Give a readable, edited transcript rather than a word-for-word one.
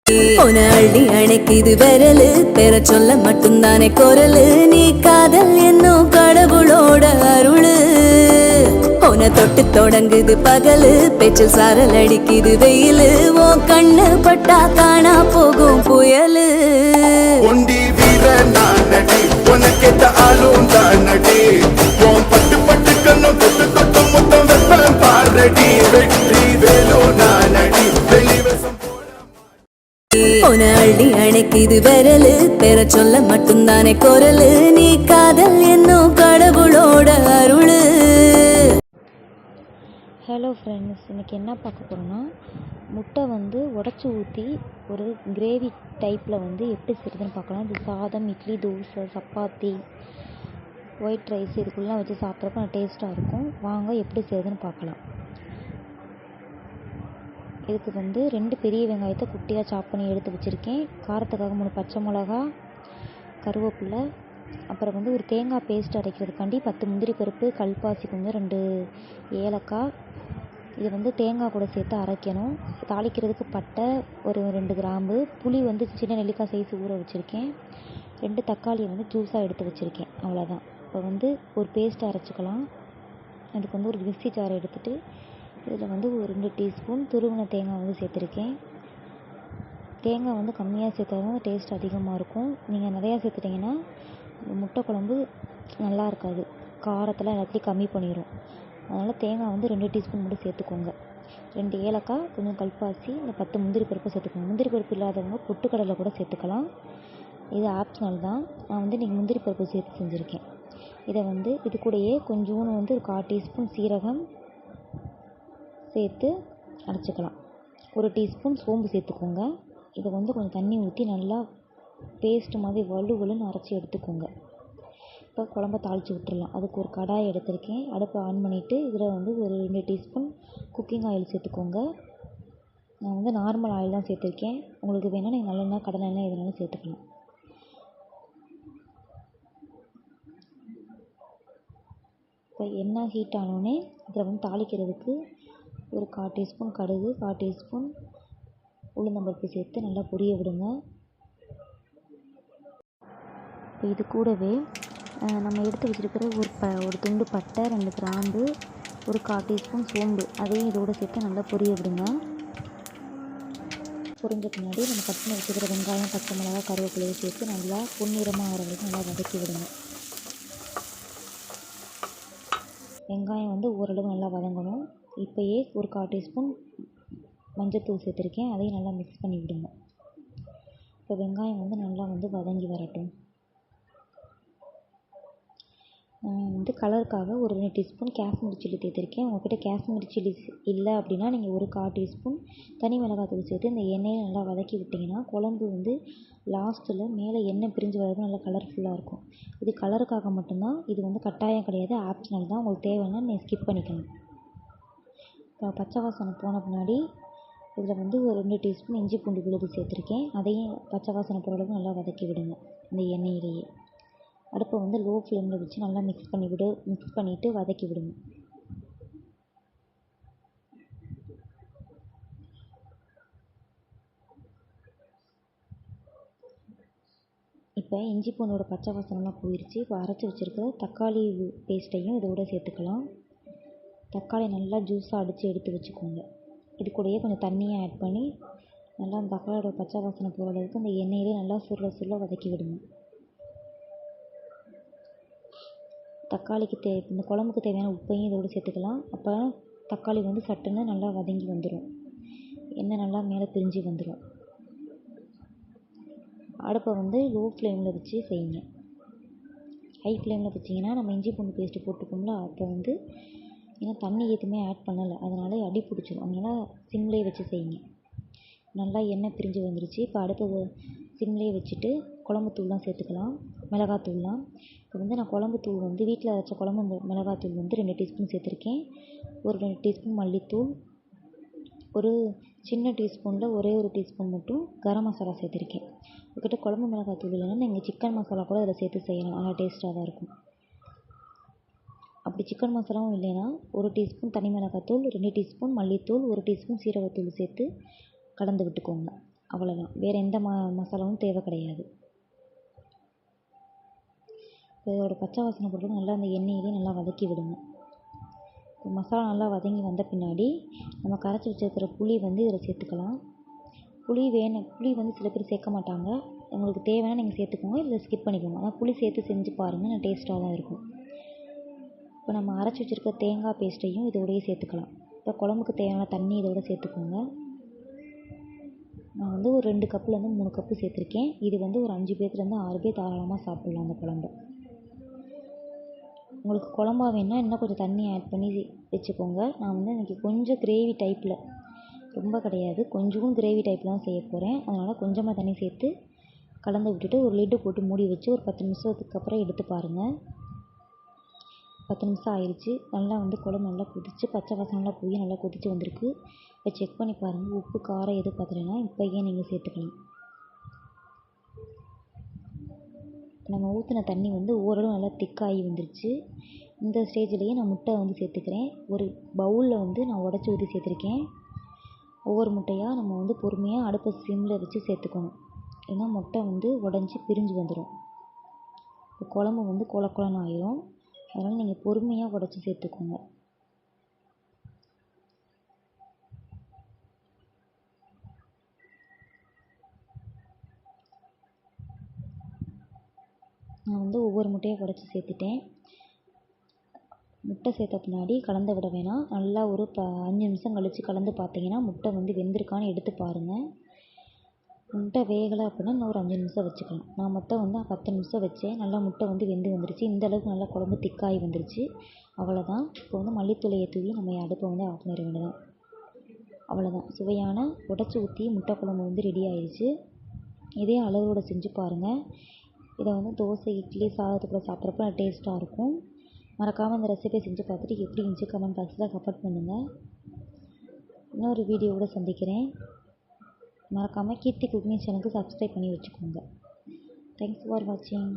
உன அள்ளி அணைக்குது விரலு பெற சொல்ல மட்டும்தானே குரலு நீ காதல் என்னும் கடவுளோட அருளு உன தொட்டு தொடங்குது பகலு பேச்சில் சாரல் அடிக்குது வெயிலு உன் கண்ணு பட்டா காணா போகும் புயலு ஒண்டி வீர நானடி உனக்கேத்த ஆளும் தானடி உன் பட்டு பட்டு கண்ணும் தொட்டு தொட்டு முத்தம் வெப்பம் பாரடி வெற்றி வேலோ நானடி வெளிவசம் உன அள்ளி அணைக்குது விரலு பெற சொல்ல மட்டும்தானே குரலு நீ காதல் என்னும் கடவுளோட அருளு. ஹலோ ஃப்ரெண்ட்ஸ், இன்றைக்கி என்ன பார்க்க போகிறோன்னா முட்டை உடச்சி ஊற்றி ஒரு கிரேவி டைப்பில் எப்படி செய்கிறதுன்னு பார்க்கலாம். இது சாதம், இட்லி, தோசை, சப்பாத்தி, ஒயிட் ரைஸ் இதுக்குள்ளே வச்சு சாப்பிட்றப்ப டேஸ்ட்டாக இருக்கும். வாங்க எப்படி செய்கிறதுன்னு பார்க்கலாம். இதுக்கு 2 பெரிய வெங்காயத்தை குட்டியாக சாப் பண்ணி எடுத்து வச்சுருக்கேன். காரத்துக்காக 3 பச்சை மிளகா, கருவேப்பிலை, அப்புறம் ஒரு தேங்காய் பேஸ்ட் அரைக்கிறதுக்காண்டி 10 முந்திரி பருப்பு, கல்பாசி, கொஞ்சம் 2 ஏலக்காய். இது தேங்காய் கூட சேர்த்து அரைக்கணும். தாளிக்கிறதுக்கு பட்டை, ஒரு 2 கிராம்பு, புளி சின்ன நெல்லிக்காய் சைஸ் ஊற வச்சுருக்கேன். 2 தக்காளியை ஜூஸாக எடுத்து வச்சுருக்கேன். அவ்வளோதான். இப்போ ஒரு பேஸ்ட் அரைச்சிக்கலாம். அதுக்கு ஒரு மிக்ஸி ஜார் எடுத்துகிட்டு இதில் ஒரு 2 டீஸ்பூன் துருவின தேங்காய் சேர்த்துருக்கேன். தேங்காய் கம்மியாக சேர்த்தா தான் டேஸ்ட் அதிகமாக இருக்கும். நீங்கள் நிறையா சேர்த்துட்டிங்கன்னா முட்டை குழம்பு நல்லா இருக்காது, காரத்தில் எல்லாத்தையும் கம்மி பண்ணிடும். அதனால் தேங்காய் 2 டீஸ்பூன் மட்டும் சேர்த்துக்கோங்க. 2 ஏலக்காய், கொஞ்சம் கல்பாசி, இந்த 10 முந்திரி பருப்பு சேர்த்துக்கோங்க. முந்திரி பருப்பு இல்லாதவங்க பொட்டுக்கடலை கூட சேர்த்துக்கலாம். இது ஆப்ஷனல் தான். நான் இன்றைக்கி முந்திரி பருப்பு சேர்த்து செஞ்சுருக்கேன். இதை இது கூடயே கொஞ்சோன்னு ஒரு 1/4 டீஸ்பூன் சீரகம் சேர்த்து அரைச்சிக்கலாம். 1 டீஸ்பூன் சோம்பு சேர்த்துக்கோங்க. இதை கொஞ்சம் தண்ணி ஊற்றி நல்லா பேஸ்ட்டு மாதிரி வலுவலுன்னு அரைச்சி எடுத்துக்கோங்க. இப்போ குழம்ப தாளித்து விட்டுறலாம். அதுக்கு ஒரு கடாய் எடுத்திருக்கேன். அடுப்பை ஆன் பண்ணிவிட்டு இதில் ஒரு 2 டீஸ்பூன் குக்கிங் ஆயில் சேர்த்துக்கோங்க. நான் நார்மல் ஆயில் தான் சேர்த்துருக்கேன். உங்களுக்கு வேணால் நீங்கள் நல்லெண்ணெய், கடலெண்ணெய் எதுனாலும் சேர்த்துக்கலாம். இப்போ எண்ணெய் ஹீட் ஆனோடனே இதில் தாளிக்கிறதுக்கு ஒரு 1/4 டீஸ்பூன் கடுகு, 1/4 டீஸ்பூன் உளுந்தம்பருப்பு சேர்த்து நல்லா பொரிய விடுங்க. இப்போ இது கூடவே நம்ம எடுத்து வச்சுருக்கிற ஒரு துண்டு பட்டை, 2 கிராம்பு, ஒரு 1/4 டீஸ்பூன் சோம்பு அதையும் இதோடு சேர்த்து நல்லா பொரிய விடுங்க. பொரிஞ்ச பின்னாடி நம்ம கட் பண்ணி வச்சுக்கிற வெங்காயம், பச்சை மிளகா, கருவேப்பிலையை சேர்த்து நல்லா பொன்னிறமாக ஆகிற வரைக்கும் நல்லா வதக்கி விடுங்க. வெங்காயம் ஓரளவு நல்லா வதங்கணும். இப்போயே ஒரு 1/4 டீஸ்பூன் மஞ்சள்தூள் சேர்த்துருக்கேன். அதையும் நல்லா மிக்ஸ் பண்ணி விடுங்க. இப்போ வெங்காயம் நல்லா வதங்கி வரட்டும். கலருக்காக ஒரு 2 டீஸ்பூன் காஷ்மீரி சில்லி சேர்த்துருக்கேன். உங்கள்கிட்ட காஷ்மீரி சில்லி இல்லை அப்படின்னா நீங்கள் ஒரு 1/4 டீஸ்பூன் தனி மிளகாத்தூள் சேர்த்து இந்த எண்ணெயை நல்லா வதக்கி விட்டிங்கன்னா குழம்பு லாஸ்ட்டில் மேலே எண்ணெய் பிரிஞ்சு வரது நல்லா கலர்ஃபுல்லாக இருக்கும். இது கலருக்காக மட்டும்தான். இது கட்டாயம் கிடையாது, ஆப்ஷனல் தான். உங்களுக்கு தேவைன்னா நீங்கள் ஸ்கிப் பண்ணிக்கணும். இப்போ பச்சை வாசனை போன பின்னாடி இதில் ஒரு 2 டீஸ்பூன் இஞ்சி பூண்டு விழுது சேர்த்துருக்கேன். அதையும் பச்சை வாசனை போகிற அளவுக்கு நல்லா வதக்கி விடுங்க. இந்த எண்ணெயிலேயே அடுப்பை லோ ஃப்ளேமில் வச்சு நல்லா மிக்ஸ் பண்ணிவிட்டு வதக்கி விடுங்க. இப்போ இஞ்சி பூண்டோட பச்சை வாசனைலாம் போயிடுச்சு. இப்போ அரைச்சி வச்சுருக்கிற தக்காளி பேஸ்ட்டையும் இதோட சேர்த்துக்கலாம். தக்காளி நல்லா ஜூஸாக அடித்து எடுத்து வச்சுக்கோங்க. இது கூடயே கொஞ்சம் தண்ணியை ஆட் பண்ணி நல்லா அந்த தக்காளியோட பச்சை வாசனை போகிற அளவுக்கு அந்த எண்ணெயிலே நல்லா சுருள வதக்கி விடுங்க. இந்த குழம்புக்கு தேவையான உப்பையும் இதோடு சேர்த்துக்கலாம். அப்போ தக்காளி சட்டுன்னு நல்லா வதங்கி வந்துடும். எண்ணெய் நல்லா மேலே பிரிஞ்சு வந்துடும். அடுப்பை லோ ஃப்ளேமில் வச்சு செய்யுங்க. ஹை ஃப்ளேமில் வச்சிங்கன்னா நம்ம இஞ்சி பூண்டு பேஸ்ட்டு போட்டுக்கோம்ல, அப்போ ஏன்னா தண்ணி எதுவுமே ஆட் பண்ணலை, அதனால் அடி பிடிச்சிடும். அதனால் சிம்லேயே வச்சு செய்யுங்க. நல்லா எண்ணெய் பிரிஞ்சு வந்துருச்சு. இப்போ அடுப்பு சிம்லேயே வச்சுட்டு குழம்புத்தூள்லாம் சேர்த்துக்கலாம். மிளகாத்தூள்லாம் இப்போ நான் குழம்புத்தூள் வீட்டில் அரைச்ச குழம்பு மிளகாத்தூள் 2 டீஸ்பூன் சேர்த்துருக்கேன். ஒரு 2 டீஸ்பூன் மல்லித்தூள், ஒரு சின்ன டீஸ்பூனில் ஒரே ஒரு டீஸ்பூன் மட்டும் கரம் மசாலா சேர்த்துருக்கேன். உங்கள்கிட்ட குழம்பு மிளகாத்தூள் இல்லைன்னா நீங்கள் சிக்கன் மசாலா கூட அதில் சேர்த்து செய்யலாம். நல்லா டேஸ்ட்டாக தான் இருக்கும். அப்படி சிக்கன் மசாலாவும் இல்லைன்னா 1 டீஸ்பூன் தனி மிளகாத்தூள், 2 டீஸ்பூன் மல்லித்தூள், 1 டீஸ்பூன் சீரகத்தூள் சேர்த்து கலந்து விட்டுக்கோங்க. அவ்வளோதான். வேறு எந்த மசாலாவும் தேவை கிடையாது. இதோட பச்சை வாசனை போட்டு நல்லா அந்த எண்ணெயிலே நல்லா வதக்கி விடுங்க. இப்போ மசாலா நல்லா வதங்கி வந்த பின்னாடி நம்ம கரைச்சி வச்சுருக்கிற புளி வந்து இதில் சேர்த்துக்கலாம். புளி வந்து சில பேர் சேர்க்க மாட்டாங்க. உங்களுக்கு தேவைன்னா நீங்கள் சேர்த்துக்கோங்க, இல்லை ஸ்கிப் பண்ணிக்கோங்க. ஆனால் புளி சேர்த்து செஞ்சு பாருங்கள், நல்லா டேஸ்ட்டாக தான் இருக்கும். இப்போ நம்ம அரைச்சி வச்சுருக்க தேங்காய் பேஸ்ட்டையும் இதோடய சேர்த்துக்கலாம். இப்போ குழம்புக்கு தேவையான தண்ணி இதோட சேர்த்துக்கோங்க. நான் வந்து ஒரு 2 கப்புலேருந்து 3 கப்பு சேர்த்துருக்கேன். இது வந்து ஒரு 5 பேர்த்துலேருந்து 6 பேர் தாராளமாக சாப்பிட்லாம் அந்த குழம்பு. உங்களுக்கு குழம்பா வேணுன்னா இன்னும் கொஞ்சம் தண்ணி ஆட் பண்ணி வச்சுக்கோங்க. நான் வந்து இன்றைக்கி கொஞ்சம் கிரேவி டைப்பில், ரொம்ப கிடையாது, கொஞ்சம் கிரேவி டைப்பில் தான் செய்ய போகிறேன். அதனால் கொஞ்சமாக தண்ணி சேர்த்து கலந்து விட்டுட்டு ஒரு லிட்டு போட்டு மூடி வச்சு ஒரு 10 நிமிஷத்துக்கு அப்புறம் எடுத்து பாருங்கள். 10 நிமிஷம் ஆயிடுச்சு. நல்லா வந்து குழம்பு நல்லா கொதித்து பச்சை வாசனைலாம் போய் நல்லா கொதித்து வந்திருக்கு. இப்போ செக் பண்ணி பாருங்கள், உப்பு காரம் எது பார்த்துலன்னா இப்போயே நீங்கள் சேர்த்துக்கலாம். நம்ம ஊற்றின தண்ணி வந்து ஓரளவு நல்லா திக்காகி வந்துருச்சு. இந்த ஸ்டேஜ்லேயே நான் முட்டை வந்து சேர்த்துக்கிறேன். ஒரு பவுலில் வந்து நான் உடச்சி ஊற்றி சேர்த்துருக்கேன். ஒவ்வொரு முட்டையாக நம்ம வந்து பொறுமையாக அடுப்பை சிம்மில் வச்சு சேர்த்துக்கணும். ஏன்னா முட்டை வந்து உடஞ்சி பிரிஞ்சு வந்துடும். இப்போ குழம்பு வந்து கொல கொலன்னு ஆயிரும். அதனால் நீங்கள் பொறுமையாக உடச்சி சேர்த்துக்கோங்க. நான் வந்து ஒவ்வொரு முட்டையாக உடச்சி சேர்த்துட்டேன். முட்டை சேர்த்த பின்னாடி கலந்து விட வேணாம். நல்லா ஒரு 5 நிமிஷம் கழித்து கலந்து பார்த்தீங்கன்னா முட்டை வந்து வெந்திருக்கான்னு எடுத்து பாருங்கள். முட்டை வேகலை அப்படின்னா இன்னும் ஒரு 5 நிமிஷம் வச்சுக்கலாம். நான் மொத்தம் வந்து 10 நிமிஷம் வச்சேன். நல்லா முட்டை வந்து வெந்து வந்துருச்சு. இந்தளவுக்கு நல்லா குழம்பு திக்காகி வந்துருச்சு. அவ்வளோதான். இப்போ வந்து மல்லித்தூளையை தூவி நம்ம அடுப்பை வந்து ஆஃப் பண்ணிட வேண்டியதான். அவ்வளோதான், சுவையான உடச்சி ஊற்றி முட்டை குழம்பு வந்து ரெடி ஆயிடுச்சு. இதே அளவோடு செஞ்சு பாருங்கள். இதை வந்து தோசை, இட்லி, சாதத்துக்குள்ள சாப்பிட்றப்ப டேஸ்ட்டாக இருக்கும். மறக்காமல் இந்த ரெசிபியை செஞ்சு பார்த்துட்டு எப்படி இருந்துச்சு கமெண்ட் பாக்ஸில் கமெண்ட் பண்ணுங்கள். இன்னொரு வீடியோவோட சந்திக்கிறேன். மறக்காமல் கீர்த்தி குக்கிங் சேனலுக்கு சப்ஸ்கிரைப் பண்ணி வச்சுக்கோங்க. தேங்க்ஸ் ஃபார் வாட்சிங்.